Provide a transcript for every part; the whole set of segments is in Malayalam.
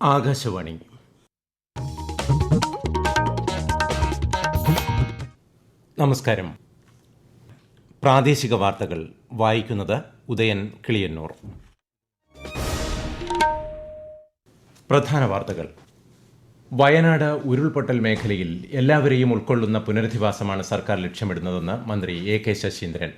ആകാശവാണി. നമസ്കാരം. പ്രാദേശിക വാർത്തകൾ വായിക്കുന്നത് ഉദയൻ കിളിയന്നൂർ. പ്രധാന വാർത്തകൾ. വയനാട് ഉരുൾപൊട്ടൽ മേഖലയിൽ എല്ലാവരെയും ഉൾക്കൊള്ളുന്ന പുനരധിവാസമാണ് സർക്കാർ ലക്ഷ്യമിടുന്നതെന്ന് മന്ത്രി എ കെ ശശീന്ദ്രൻ.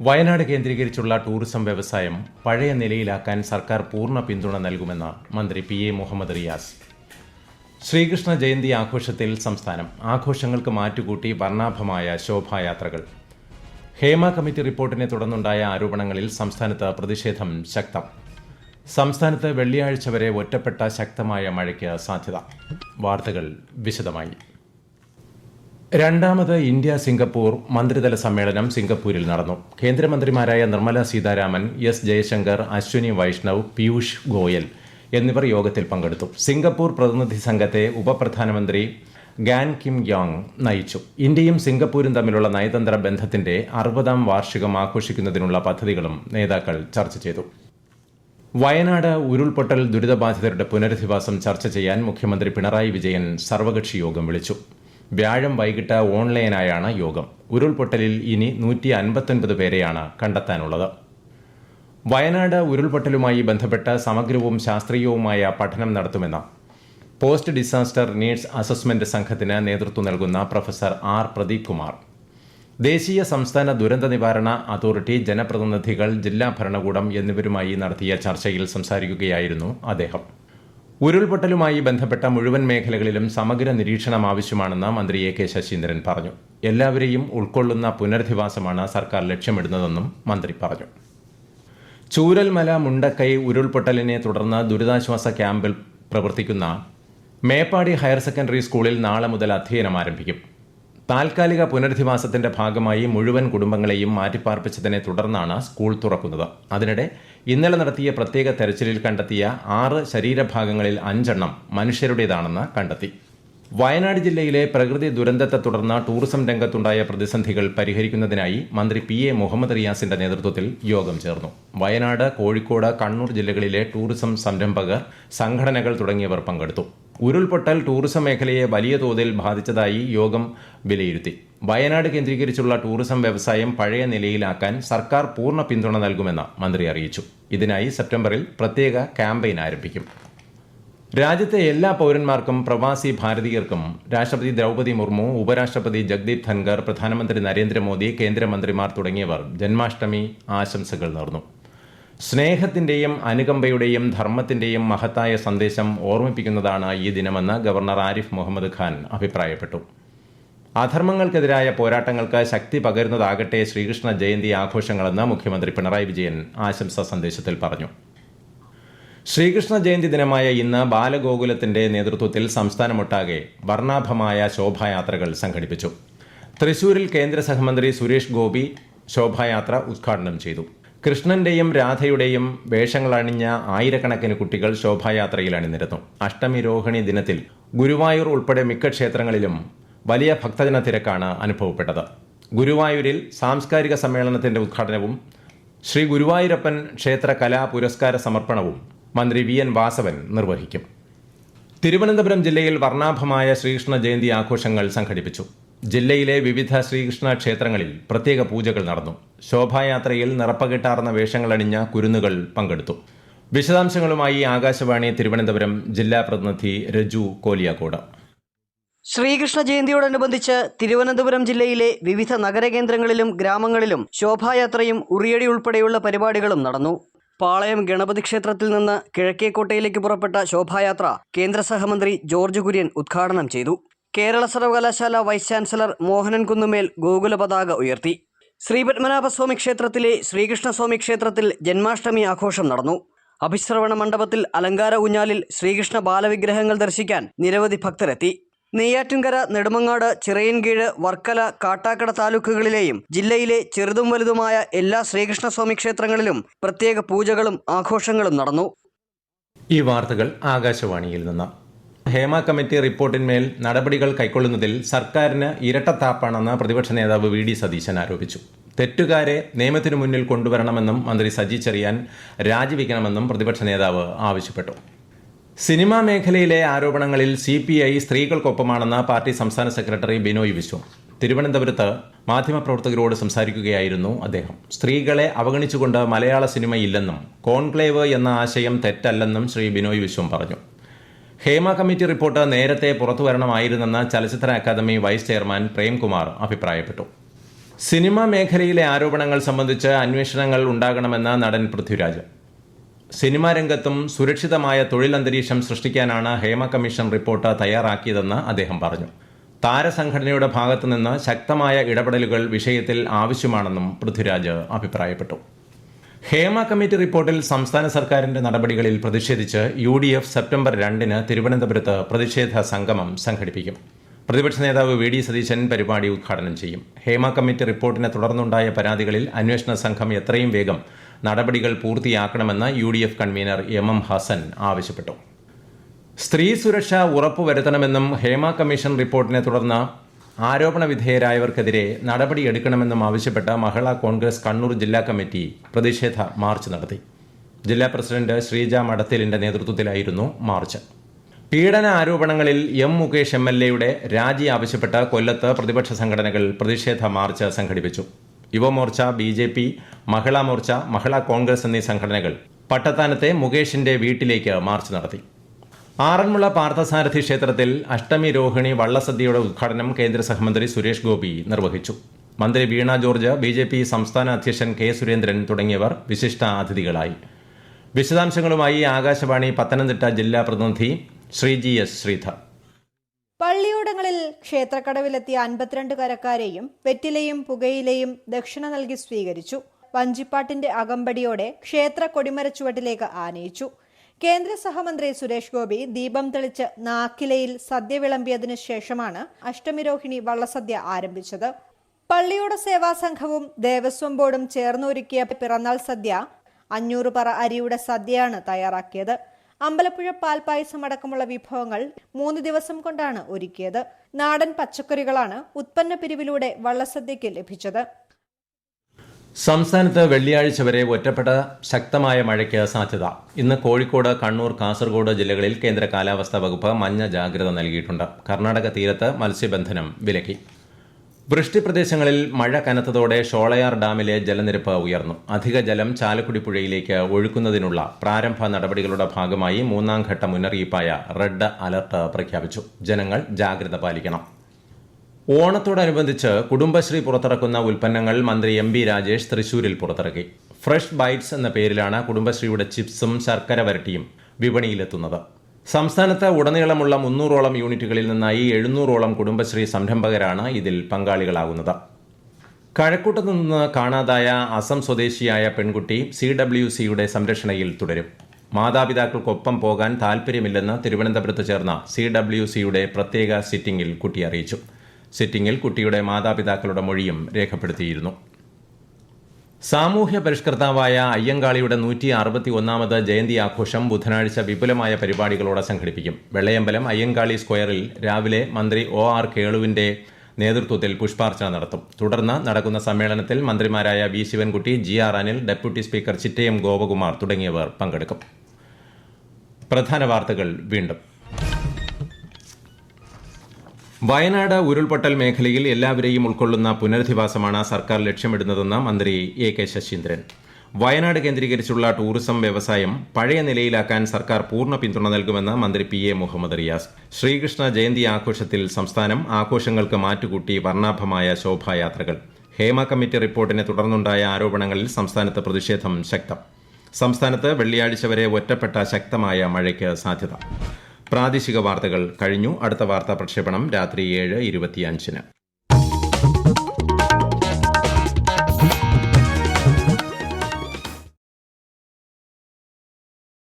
വയനാട് കേന്ദ്രീകരിച്ചുള്ള ടൂറിസം വ്യവസായം പഴയ നിലയിലാക്കാൻ സർക്കാർ പൂർണ്ണ പിന്തുണ നൽകുമെന്ന് മന്ത്രി പി എ മുഹമ്മദ് റിയാസ്. ശ്രീകൃഷ്ണ ജയന്തി ആഘോഷത്തിൽ സംസ്ഥാനം. ആഘോഷങ്ങൾക്ക് മാറ്റുകൂട്ടി വർണ്ണാഭമായ ശോഭായാത്രകൾ. ഹേമ കമ്മിറ്റി റിപ്പോർട്ടിനെ തുടർന്നുണ്ടായ ആരോപണങ്ങളിൽ സംസ്ഥാനത്ത് പ്രതിഷേധം ശക്തം. സംസ്ഥാനത്ത് വെള്ളിയാഴ്ച വരെ ഒറ്റപ്പെട്ട ശക്തമായ മഴയ്ക്ക് സാധ്യത. വാർത്തകൾ വിശദമായി. രണ്ടാമത് ഇന്ത്യ സിംഗപ്പൂർ മന്ത്രിതല സമ്മേളനം സിംഗപ്പൂരിൽ നടന്നു. കേന്ദ്രമന്ത്രിമാരായ നിർമ്മല സീതാരാമൻ, എസ് ജയശങ്കർ, അശ്വിനി വൈഷ്ണവ്, പീയൂഷ് ഗോയൽ എന്നിവർ യോഗത്തിൽ പങ്കെടുത്തു. സിംഗപ്പൂർ പ്രതിനിധി സംഘത്തെ ഉപപ്രധാനമന്ത്രി ഗാൻ കിം യോങ് നയിച്ചു. ഇന്ത്യയും സിംഗപ്പൂരും തമ്മിലുള്ള നയതന്ത്ര ബന്ധത്തിന്റെ 60ാം വാർഷികം ആഘോഷിക്കുന്നതിനുള്ള പദ്ധതികളും നേതാക്കൾ ചർച്ച ചെയ്തു. വയനാട് ഉരുൾപൊട്ടൽ ദുരിതബാധിതരുടെ പുനരധിവാസം ചർച്ച ചെയ്യാൻ മുഖ്യമന്ത്രി പിണറായി വിജയൻ സർവകക്ഷി യോഗം വിളിച്ചു. വ്യാഴം വൈകിട്ട് ഓൺലൈനായാണ് യോഗം. ഉരുൾപൊട്ടലിൽ ഇനി 159 പേരെയാണ് കണ്ടെത്താനുള്ളത്. വയനാട് ഉരുൾപൊട്ടലുമായി ബന്ധപ്പെട്ട് സമഗ്രവും ശാസ്ത്രീയവുമായ പഠനം നടത്തുമെന്ന് പോസ്റ്റ് ഡിസാസ്റ്റർ നീഡ്സ് അസസ്മെന്റ് സംഘത്തിന് നേതൃത്വം നൽകുന്ന പ്രൊഫസർ ആർ പ്രദീപ് കുമാർ. ദേശീയ സംസ്ഥാന ദുരന്ത നിവാരണ അതോറിറ്റി, ജനപ്രതിനിധികൾ, ജില്ലാ ഭരണകൂടം എന്നിവരുമായി നടത്തിയ ചർച്ചയിൽ സംസാരിക്കുകയായിരുന്നു അദ്ദേഹം. ഉരുൾപൊട്ടലുമായി ബന്ധപ്പെട്ട മുഴുവൻ മേഖലകളിലും സമഗ്ര നിരീക്ഷണം ആവശ്യമാണെന്ന് മന്ത്രി എ കെ ശശീന്ദ്രൻ പറഞ്ഞു. എല്ലാവരെയും ഉൾക്കൊള്ളുന്ന പുനരധിവാസമാണ് സർക്കാർ ലക്ഷ്യമിടുന്നതെന്നും മന്ത്രി പറഞ്ഞു. ചൂരൽമല മുണ്ടക്കൈ ഉരുൾപൊട്ടലിനെ തുടർന്ന് ദുരിതാശ്വാസ ക്യാമ്പിൽ പ്രവർത്തിക്കുന്ന മേപ്പാടി ഹയർ സെക്കൻഡറി സ്കൂളിൽ നാളെ മുതൽ അധ്യയനം ആരംഭിക്കും. താൽക്കാലിക പുനരധിവാസത്തിന്റെ ഭാഗമായി മുഴുവൻ കുടുംബങ്ങളെയും മാറ്റിപ്പാർപ്പിച്ചതിനെ തുടർന്നാണ് സ്കൂൾ തുറക്കുന്നത്. അതിനിടെ ഇന്നലെ നടത്തിയ പ്രത്യേക തെരച്ചിലിൽ കണ്ടെത്തിയ 6 ശരീരഭാഗങ്ങളിൽ 5 മനുഷ്യരുടേതാണെന്ന് കണ്ടെത്തി. വയനാട് ജില്ലയിലെ പ്രകൃതി ദുരന്തത്തെ തുടർന്ന് ടൂറിസം രംഗത്തുണ്ടായ പ്രതിസന്ധികൾ പരിഹരിക്കുന്നതിനായി മന്ത്രി പി എ മുഹമ്മദ് റിയാസിന്റെ നേതൃത്വത്തിൽ യോഗം ചേർന്നു. വയനാട്, കോഴിക്കോട്, കണ്ണൂർ ജില്ലകളിലെ ടൂറിസം സംരംഭകർ, സംഘടനകൾ തുടങ്ങിയവർ പങ്കെടുത്തു. ഉരുൾപൊട്ടൽ ടൂറിസം മേഖലയെ വലിയ തോതിൽ ബാധിച്ചതായി യോഗം വിലയിരുത്തി. വയനാട് കേന്ദ്രീകരിച്ചുള്ള ടൂറിസം വ്യവസായം പഴയ നിലയിലാക്കാൻ സർക്കാർ പൂർണ്ണ പിന്തുണ നൽകുമെന്ന് മന്ത്രി അറിയിച്ചു. ഇതിനായി സെപ്റ്റംബറിൽ പ്രത്യേക ക്യാമ്പയിൻ ആരംഭിക്കും. രാജ്യത്തെ എല്ലാ പൌരന്മാർക്കും പ്രവാസി ഭാരതീയർക്കും രാഷ്ട്രപതി ദ്രൗപദി മുർമു, ഉപരാഷ്ട്രപതി ജഗ്ദീപ് ധൻഖർ, പ്രധാനമന്ത്രി നരേന്ദ്രമോദി, കേന്ദ്രമന്ത്രിമാർ തുടങ്ങിയവർ ജന്മാഷ്ടമി ആശംസകൾ നേർന്നു. സ്നേഹത്തിന്റെയും അനുകമ്പയുടെയും ധർമ്മത്തിന്റെയും മഹത്തായ സന്ദേശം ഓർമ്മിപ്പിക്കുന്നതാണ് ഈ ദിനമെന്ന് ഗവർണർ ആരിഫ് മുഹമ്മദ് ഖാൻ അഭിപ്രായപ്പെട്ടു. അധർമ്മങ്ങൾക്കെതിരായ പോരാട്ടങ്ങൾക്ക് ശക്തി പകരുന്നതാകട്ടെ ശ്രീകൃഷ്ണ ജയന്തി ആഘോഷങ്ങളെന്ന് മുഖ്യമന്ത്രി പിണറായി വിജയൻ ആശംസാ സന്ദേശത്തിൽ പറഞ്ഞു. ശ്രീകൃഷ്ണ ജയന്തി ദിനമായ ഇന്ന് ബാലഗോകുലത്തിന്റെ നേതൃത്വത്തിൽ സംസ്ഥാനമൊട്ടാകെ വർണ്ണാഭമായ ശോഭായാത്രകൾ സംഘടിപ്പിച്ചു. തൃശൂരിൽ കേന്ദ്ര സഹമന്ത്രി സുരേഷ് ഗോപി ശോഭായാത്ര ഉദ്ഘാടനം ചെയ്തു. കൃഷ്ണന്റെയും രാധയുടെയും വേഷങ്ങളണിഞ്ഞ ആയിരക്കണക്കിന് കുട്ടികൾ ശോഭായാത്രയിൽ അണിനിരന്നു. അഷ്ടമി രോഹിണി ദിനത്തിൽ ഗുരുവായൂർ ഉൾപ്പെടെ മിക്ക ക്ഷേത്രങ്ങളിലും വലിയ ഭക്തജന തിരക്കാണ് അനുഭവപ്പെട്ടത്. ഗുരുവായൂരിൽ സാംസ്കാരിക സമ്മേളനത്തിന്റെ ഉദ്ഘാടനവും ശ്രീ ഗുരുവായൂരപ്പൻ ക്ഷേത്ര കലാ പുരസ്കാര സമർപ്പണവും മന്ത്രി വി എൻ വാസവൻ നിർവഹിക്കും. തിരുവനന്തപുരം ജില്ലയിൽ വർണ്ണാഭമായ ശ്രീകൃഷ്ണ ജയന്തി ആഘോഷങ്ങൾ സംഘടിപ്പിച്ചു. ജില്ലയിലെ വിവിധ ശ്രീകൃഷ്ണ ക്ഷേത്രങ്ങളിൽ പ്രത്യേക പൂജകൾ നടന്നു. ശോഭായാത്രയിൽ നിറപ്പകിട്ടാർന്ന വേഷങ്ങളണിഞ്ഞ കുരുന്നുകൾ പങ്കെടുത്തു. വിശദാംശങ്ങളുമായി ആകാശവാണി തിരുവനന്തപുരം ജില്ലാ പ്രതിനിധി രജു കോലിയാക്കോട്. ശ്രീകൃഷ്ണ ജയന്തിയോടനുബന്ധിച്ച് തിരുവനന്തപുരം ജില്ലയിലെ വിവിധ നഗരകേന്ദ്രങ്ങളിലും ഗ്രാമങ്ങളിലും ശോഭായാത്രയും ഉറിയടി ഉൾപ്പെടെയുള്ള പരിപാടികളും നടന്നു. പാളയം ഗണപതി ക്ഷേത്രത്തിൽ നിന്ന് കിഴക്കേക്കോട്ടയിലേക്ക് പുറപ്പെട്ട ശോഭായാത്ര കേന്ദ്ര സഹമന്ത്രി ജോർജ് കുര്യൻ ഉദ്ഘാടനം ചെയ്തു. കേരള സർവകലാശാല വൈസ് ചാൻസലർ മോഹനൻ കുന്നുമേൽ ഗോകുല പതാക ഉയർത്തി. ശ്രീപത്മനാഭസ്വാമി ക്ഷേത്രത്തിലെ ശ്രീകൃഷ്ണസ്വാമി ക്ഷേത്രത്തിൽ ജന്മാഷ്ടമി ആഘോഷം നടന്നു. അഭിശ്രവണ മണ്ഡപത്തിൽ അലങ്കാര ഊഞ്ഞാലിൽ ശ്രീകൃഷ്ണ ബാലവിഗ്രഹങ്ങൾ ദർശിക്കാൻ നിരവധി ഭക്തരെത്തി. നെയ്യാറ്റിൻകര, നെടുമങ്ങാട്, ചിറയൻകീഴ്, വർക്കല, കാട്ടാക്കട താലൂക്കുകളിലെയും ജില്ലയിലെ ചെറുതും വലുതുമായ എല്ലാ ശ്രീകൃഷ്ണസ്വാമി ക്ഷേത്രങ്ങളിലും പ്രത്യേക പൂജകളും ആഘോഷങ്ങളും നടന്നു. ഈ വാർത്തകൾ ആകാശവാണിയിൽ നിന്ന്. ഹേമ കമ്മിറ്റി റിപ്പോർട്ടിന്മേൽ നടപടികൾ കൈക്കൊള്ളുന്നതിൽ സർക്കാരിന് ഇരട്ടത്താപ്പാണെന്ന് പ്രതിപക്ഷ നേതാവ് വി ഡി സതീശൻ ആരോപിച്ചു. തെറ്റുകാരെ നിയമത്തിനു മുന്നിൽ കൊണ്ടുവരണമെന്നും മന്ത്രി സജി ചെറിയാൻ രാജിവെക്കണമെന്നും പ്രതിപക്ഷ നേതാവ് ആവശ്യപ്പെട്ടു. സിനിമാ മേഖലയിലെ ആരോപണങ്ങളിൽ CPI സ്ത്രീകൾക്കൊപ്പമാണെന്ന് പാർട്ടി സംസ്ഥാന സെക്രട്ടറി ബിനോയ് വിശ്വം. തിരുവനന്തപുരത്ത് മാധ്യമപ്രവർത്തകരോട് സംസാരിക്കുകയായിരുന്നു അദ്ദേഹം. സ്ത്രീകളെ അവഗണിച്ചുകൊണ്ട് മലയാള സിനിമയില്ലെന്നും കോൺക്ലേവ് എന്ന ആശയം തെറ്റല്ലെന്നും ശ്രീ ബിനോയ് വിശ്വം പറഞ്ഞു. ഹേമ കമ്മിറ്റി റിപ്പോർട്ട് നേരത്തെ പുറത്തുവരണമായിരുന്നെന്ന് ചലച്ചിത്ര അക്കാദമി വൈസ് ചെയർമാൻ പ്രേംകുമാർ അഭിപ്രായപ്പെട്ടു. സിനിമാ മേഖലയിലെ ആരോപണങ്ങൾ സംബന്ധിച്ച് അന്വേഷണങ്ങൾ ഉണ്ടാകണമെന്ന് നടൻ പൃഥ്വിരാജ്. സിനിമാ രംഗത്തും സുരക്ഷിതമായ തൊഴിലന്തരീക്ഷം സൃഷ്ടിക്കാനാണ് ഹേമ കമ്മീഷൻ റിപ്പോർട്ട് തയ്യാറാക്കിയതെന്ന് അദ്ദേഹം പറഞ്ഞു. താരസംഘടനയുടെ ഭാഗത്തുനിന്ന് ശക്തമായ ഇടപെടലുകൾ വിഷയത്തിൽ ആവശ്യമാണെന്നും പൃഥ്വിരാജ് അഭിപ്രായപ്പെട്ടു. ഹേമ കമ്മിറ്റി റിപ്പോർട്ടിൽ സംസ്ഥാന സർക്കാരിന്റെ നടപടികളിൽ പ്രതിഷേധിച്ച് UDF സെപ്റ്റംബർ 2 തിരുവനന്തപുരത്ത് പ്രതിഷേധ സംഗമം സംഘടിപ്പിക്കും. പ്രതിപക്ഷ നേതാവ് VD സതീശൻ പരിപാടി ഉദ്ഘാടനം ചെയ്യും. ഹേമ കമ്മിറ്റി റിപ്പോർട്ടിനെ തുടർന്നുണ്ടായ പരാതികളിൽ അന്വേഷണ സംഘം എത്രയും വേഗം നടപടികൾ പൂർത്തിയാക്കണമെന്ന് UDF കൺവീനർ MM ഹസൻ ആവശ്യപ്പെട്ടു. സ്ത്രീ സുരക്ഷ ഉറപ്പുവരുത്തണമെന്നും ഹേമ കമ്മീഷൻ റിപ്പോർട്ടിനെ തുടർന്ന് ആരോപണ വിധേയരായവർക്കെതിരെ നടപടിയെടുക്കണമെന്നും ആവശ്യപ്പെട്ട മഹിളാ കോൺഗ്രസ് കണ്ണൂർ ജില്ലാ കമ്മിറ്റി പ്രതിഷേധ മാർച്ച് നടത്തി. ജില്ലാ പ്രസിഡന്റ് ശ്രീജ മഠത്തിലിന്റെ നേതൃത്വത്തിലായിരുന്നു മാർച്ച്. പീഡന ആരോപണങ്ങളിൽ മുകേഷ് MLA രാജി ആവശ്യപ്പെട്ട് കൊല്ലത്ത് പ്രതിപക്ഷ സംഘടനകൾ പ്രതിഷേധ മാർച്ച് സംഘടിപ്പിച്ചു. യുവമോർച്ച, BJP, മഹിളാ മോർച്ച, മഹിളാ കോൺഗ്രസ് എന്നീ സംഘടനകൾ പട്ടത്താനത്തെ മുകേഷിന്റെ വീട്ടിലേക്ക് മാർച്ച് നടത്തി. ആറന്മുള പാർത്ഥസാരഥി ക്ഷേത്രത്തിൽ അഷ്ടമി രോഹിണി വള്ളസദ്യയുടെ ഉദ്ഘാടനം കേന്ദ്ര സഹമന്ത്രി സുരേഷ് ഗോപി നിർവഹിച്ചു. മന്ത്രി വീണ ജോർജ്, BJP സംസ്ഥാന അധ്യക്ഷൻ K. സുരേന്ദ്രൻ തുടങ്ങിയവർ വിശിഷ്ട അതിഥികളായി. വിശദാംശങ്ങളുമായി ആകാശവാണി പത്തനംതിട്ട ജില്ലാ പ്രതിനിധി ശ്രീജി S. ശ്രീധർ. പള്ളിയോടങ്ങളിൽ ക്ഷേത്രക്കടവിലെത്തിയ 52 കരക്കാരെയും വെറ്റിലയും പുകയിലയും ദക്ഷിണ നൽകി സ്വീകരിച്ചു. വഞ്ചിപ്പാട്ടിന്റെ അകമ്പടിയോടെ ക്ഷേത്ര കൊടിമരച്ചുവട്ടിലേക്ക് ആനയിച്ചു. കേന്ദ്ര സഹമന്ത്രി സുരേഷ് ഗോപി ദീപം തെളിച്ച് നാക്കിലയിൽ സദ്യ വിളമ്പിയതിനു ശേഷമാണ് അഷ്ടമിരോഹിണി വള്ളസദ്യ ആരംഭിച്ചത്. പള്ളിയോട സേവാ സംഘവും ദേവസ്വം ബോർഡും ചേർന്നൊരുക്കിയ പിറന്നാൾ സദ്യ 500 പറ അരിയുടെ സദ്യയാണ് തയ്യാറാക്കിയത്. അമ്പലപ്പുഴ പാൽപ്പായസം അടക്കമുള്ള വിഭവങ്ങൾ 3 ദിവസം കൊണ്ടാണ് ഒരുക്കിയത്. നാടൻ പച്ചക്കറികളാണ് ഉത്പന്ന പിരിവിലൂടെ വള്ളസദ്യയ്ക്ക് ലഭിച്ചത്. സംസ്ഥാനത്ത് വെള്ളിയാഴ്ച വരെ ഒറ്റപ്പെട്ട ശക്തമായ മഴയ്ക്ക് സാധ്യത. ഇന്ന് കോഴിക്കോട്, കണ്ണൂർ, കാസർഗോഡ് ജില്ലകളിൽ കേന്ദ്ര കാലാവസ്ഥാ വകുപ്പ് മഞ്ഞ ജാഗ്രത നൽകിയിട്ടുണ്ട്. കർണാടക തീരത്ത് മത്സ്യബന്ധനം വിലക്കി. വൃഷ്ടിപ്രദേശങ്ങളിൽ മഴ കനത്തതോടെ ഷോളയാർ ഡാമിലെ ജലനിരപ്പ് ഉയർന്നു. അധിക ജലം ചാലക്കുടി പുഴയിലേക്ക് ഒഴുക്കുന്നതിനുള്ള പ്രാരംഭ നടപടികളുടെ ഭാഗമായി 3ാം ഘട്ട മുന്നറിയിപ്പായ റെഡ് അലർട്ട് പ്രഖ്യാപിച്ചു. ജനങ്ങൾ ജാഗ്രത പാലിക്കണം. ഓണത്തോടനുബന്ധിച്ച് കുടുംബശ്രീ പുറത്തിറക്കുന്ന ഉൽപ്പന്നങ്ങൾ മന്ത്രി MB രാജേഷ് തൃശൂരിൽ പുറത്തിറക്കി. ഫ്രഷ് ബൈറ്റ്സ് എന്ന പേരിലാണ് കുടുംബശ്രീയുടെ ചിപ്സും ശർക്കര വരട്ടിയും വിപണിയിലെത്തുന്നത്. സംസ്ഥാനത്ത് ഉടനീളമുള്ള 300ഓളം യൂണിറ്റുകളിൽ നിന്നായി 700ഓളം കുടുംബശ്രീ സംരംഭകരാണ് ഇതിൽ പങ്കാളികളാകുന്നത്. കഴക്കൂട്ടത്തു നിന്ന് കാണാതായ അസം സ്വദേശിയായ പെൺകുട്ടി CWCയുടെ സംരക്ഷണയിൽ തുടരും. മാതാപിതാക്കൾക്കൊപ്പം പോകാൻ താൽപ്പര്യമില്ലെന്ന് തിരുവനന്തപുരത്ത് ചേർന്ന CWCയുടെ പ്രത്യേക സിറ്റിംഗിൽ കുട്ടി അറിയിച്ചു. സിറ്റിംഗിൽ കുട്ടിയുടെ മാതാപിതാക്കളുടെ മൊഴിയും രേഖപ്പെടുത്തിയിരുന്നു. സാമൂഹ്യ പരിഷ്കർത്താവായ അയ്യങ്കാളിയുടെ 161ാമത് ജയന്തി ആഘോഷം ബുധനാഴ്ച വിപുലമായ പരിപാടികളോടെ സംഘടിപ്പിക്കും. വെള്ളയമ്പലം അയ്യങ്കാളി സ്ക്വയറിൽ രാവിലെ മന്ത്രി OR കേളുവിന്റെ നേതൃത്വത്തിൽ പുഷ്പാർച്ചന നടത്തും. തുടർന്ന് നടക്കുന്ന സമ്മേളനത്തിൽ മന്ത്രിമാരായ V. Sivankutty, GR Anil, deputy speaker Chittayam Gopakumar തുടങ്ങിയവർ പങ്കെടുക്കും. പ്രധാന വാർത്തകൾ വീണ്ടും. വയനാട് ഉരുൾപൊട്ടൽ മേഖലയിൽ എല്ലാവരെയും ഉൾക്കൊള്ളുന്ന പുനരധിവാസമാണ് സർക്കാർ ലക്ഷ്യമിടുന്നതെന്ന് മന്ത്രി AK ശശീന്ദ്രൻ. വയനാട് കേന്ദ്രീകരിച്ചുള്ള ടൂറിസം വ്യവസായം പഴയ നിലയിലാക്കാൻ സർക്കാർ പൂർണ്ണ പിന്തുണ നൽകുമെന്ന് മന്ത്രി PA മുഹമ്മദ് റിയാസ്. ശ്രീകൃഷ്ണ ജയന്തി ആഘോഷത്തിൽ സംസ്ഥാനം ആഘോഷങ്ങൾക്ക് മാറ്റുകൂട്ടി വർണ്ണാഭമായ ശോഭായാത്രകൾ. ഹേമ കമ്മിറ്റി റിപ്പോർട്ടിനെ തുടർന്നുണ്ടായ ആരോപണങ്ങളിൽ സംസ്ഥാനത്ത് പ്രതിഷേധം ശക്തം. സംസ്ഥാനത്ത് വെള്ളിയാഴ്ച വരെ ഒറ്റപ്പെട്ട ശക്തമായ മഴയ്ക്ക് സാധ്യത. പ്രാദേശിക വാർത്തകൾ കഴിഞ്ഞു. അടുത്ത വാർത്താ പ്രക്ഷേപണം രാത്രി 7:25.